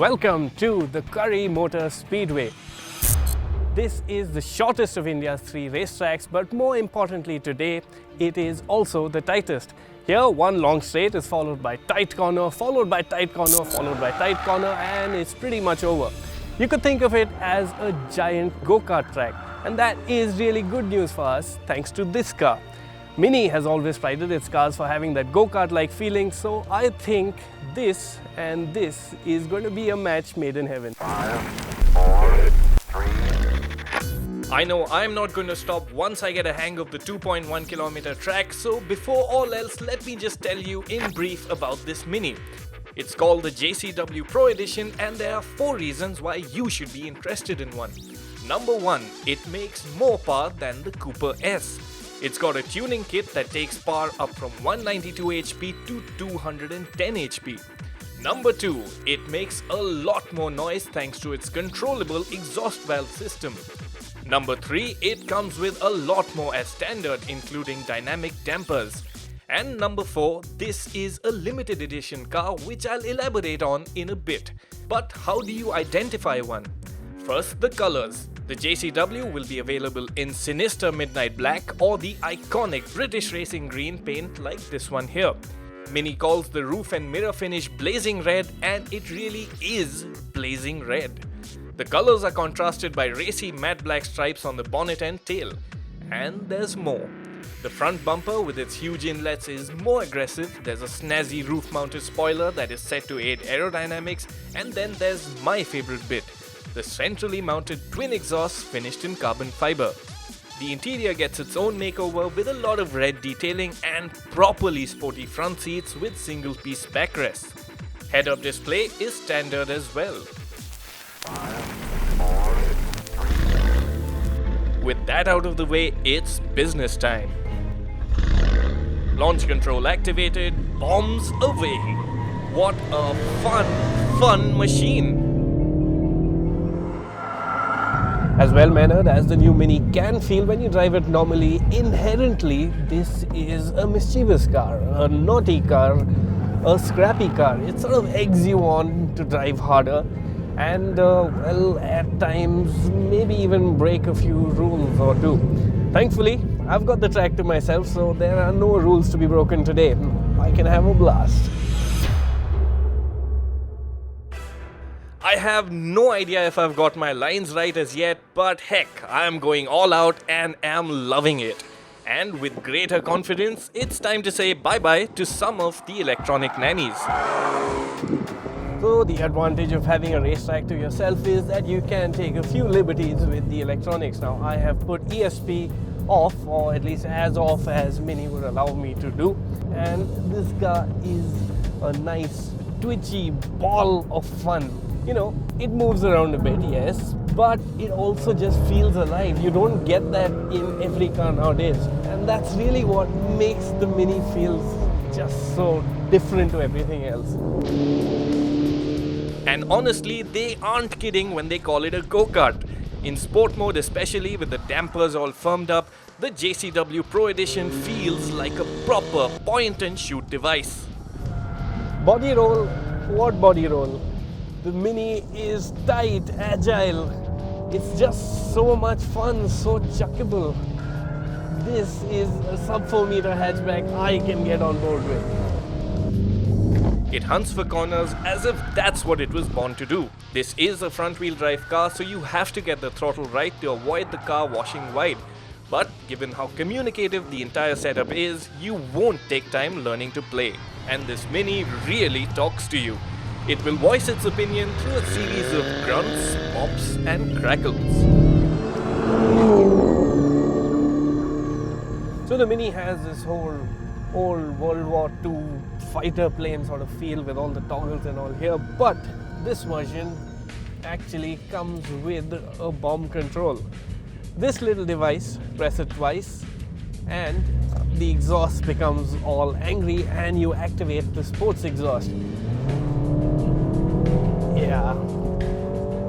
Welcome to the Curry Motor Speedway. This is the shortest of India's 3 racetracks, but more importantly today, it is also the tightest. Here, one long straight is followed by tight corner, followed by tight corner, followed by tight corner, and it's pretty much over. You could think of it as a giant go-kart track, and that is really good news for us thanks to this car. Mini has always prided its cars for having that go-kart-like feeling, so I think this and this is going to be a match made in heaven. 5, 4, 3. I know I'm not going to stop once I get a hang of the 2.1 kilometer track, so before all else, let me just tell you in brief about this Mini. It's called the JCW Pro Edition, and there are 4 reasons why you should be interested in one. Number 1, it makes more power than the Cooper S. It's got a tuning kit that takes power up from 192 HP to 210 HP. Number 2, it makes a lot more noise thanks to its controllable exhaust valve system. Number 3, it comes with a lot more as standard, including dynamic dampers. And number 4, this is a limited edition car which I'll elaborate on in a bit. But how do you identify one? First, the colors. The JCW will be available in Sinister Midnight Black or the iconic British Racing Green paint like this one here. Mini calls the roof and mirror finish blazing red, and it really is blazing red. The colors are contrasted by racy matte black stripes on the bonnet and tail. And there's more. The front bumper with its huge inlets is more aggressive. There's a snazzy roof-mounted spoiler that is set to aid aerodynamics, and then there's my favorite bit. The centrally mounted twin exhausts finished in carbon fiber. The interior gets its own makeover with a lot of red detailing and properly sporty front seats with single-piece backrests. Head-up display is standard as well. 5, 4, 3. With that out of the way, it's business time. Launch control activated, bombs away. What a fun machine! As well-mannered as the new Mini can feel when you drive it normally, inherently this is a mischievous car, a naughty car, a scrappy car. It sort of eggs you on to drive harder and, well, at times maybe even break a few rules or two. Thankfully, I've got the track to myself, so there are no rules to be broken today. I can have a blast. I have no idea if I've got my lines right as yet, but heck, I'm going all out and am loving it. And with greater confidence, it's time to say bye-bye to some of the electronic nannies. So the advantage of having a racetrack to yourself is that you can take a few liberties with the electronics. Now I have put ESP off, or at least as off as Mini would allow me to do. And this car is a nice twitchy ball of fun. You know, it moves around a bit, yes, but it also just feels alive. You don't get that in every car nowadays. And that's really what makes the Mini feel just so different to everything else. And honestly, they aren't kidding when they call it a go-kart. In sport mode, especially with the dampers all firmed up, the JCW Pro Edition feels like a proper point-and-shoot device. Body roll, what body roll? The Mini is tight, agile. It's just so much fun, so chuckable. This is a sub 4 meter hatchback I can get on board with. It hunts for corners as if that's what it was born to do. This is a front-wheel drive car, so you have to get the throttle right to avoid the car washing wide. But given how communicative the entire setup is, you won't take time learning to play. And this Mini really talks to you. It will voice its opinion through a series of grunts, pops and crackles. So the Mini has this whole old World War II fighter plane sort of feel with all the toggles and all here, but this version actually comes with a bomb control. This little device, press it twice and the exhaust becomes all angry and you activate the sports exhaust. Yeah,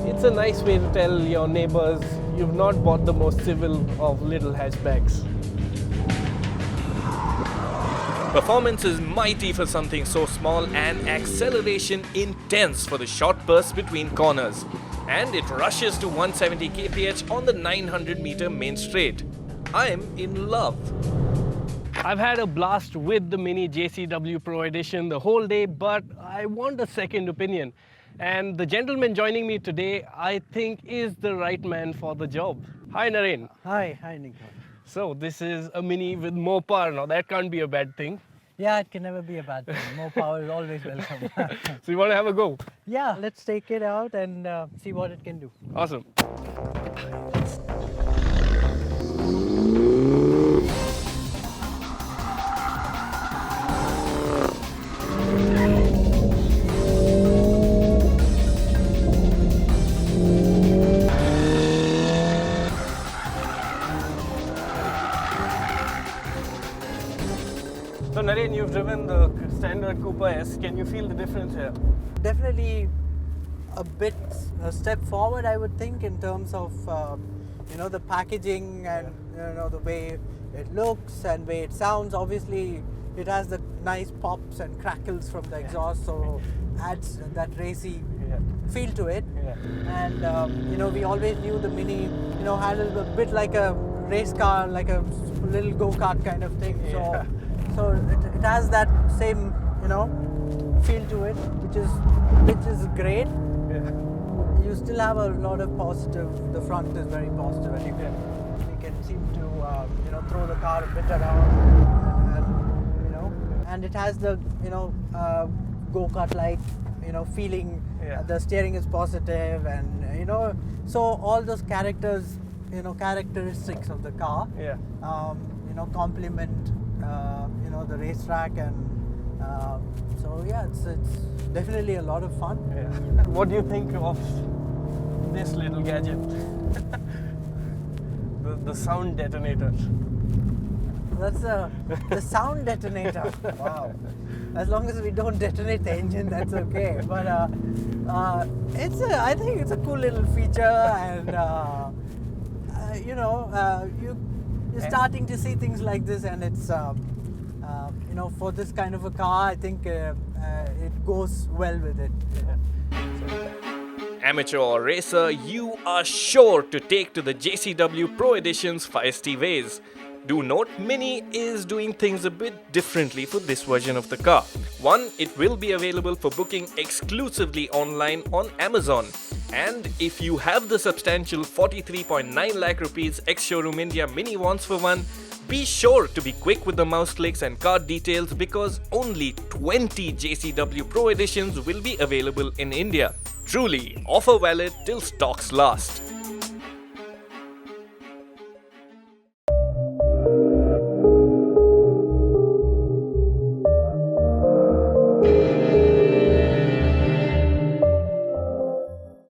it's a nice way to tell your neighbors you've not bought the most civil of little hatchbacks. Performance is mighty for something so small and acceleration intense for the short bursts between corners. And it rushes to 170 kph on the 900 meter main straight. I'm in love. I've had a blast with the Mini JCW Pro Edition the whole day, but I want a second opinion. And the gentleman joining me today, I think, is the right man for the job. Hi, Naren. Hi, Nikhil. So this is a Mini with more power. Now that can't be a bad thing. Yeah, it can never be a bad thing. More power is always welcome. So you want to have a go? Yeah, let's take it out and see what it can do. Awesome. So Naren, you've driven the standard Cooper S. Can you feel the difference here? Definitely a step forward, I would think, in terms of the packaging and the way it looks and way it sounds. Obviously, it has the nice pops and crackles from the exhaust, so adds that racy feel to it. Yeah. And we always knew the Mini, had a bit like a race car, like a little go-kart kind of thing. Yeah. So it has that same, feel to it, which is great. Yeah. You still have a lot of positive. The front is very positive, and you can seem to throw the car a bit around, and it has the go-kart like feeling. Yeah. The steering is positive, and so all those characteristics of the car. Yeah. Complement the racetrack, and so yeah, it's definitely a lot of fun. Yeah. What do you think of this little gadget? the sound detonator. That's the sound detonator. Wow. As long as we don't detonate the engine, that's okay. But I think it's a cool little feature, and you're starting to see things like this, and it's for this kind of a car, I think it goes well with it. Amateur or racer, you are sure to take to the JCW Pro Edition's feisty ways. Do note, Mini is doing things a bit differently for this version of the car. One, it will be available for booking exclusively online on Amazon. And if you have the substantial 43.9 lakh rupees ex-showroom India Mini wants for one, be sure to be quick with the mouse clicks and card details, because only 20 JCW Pro Editions will be available in India. Truly, offer valid till stocks last.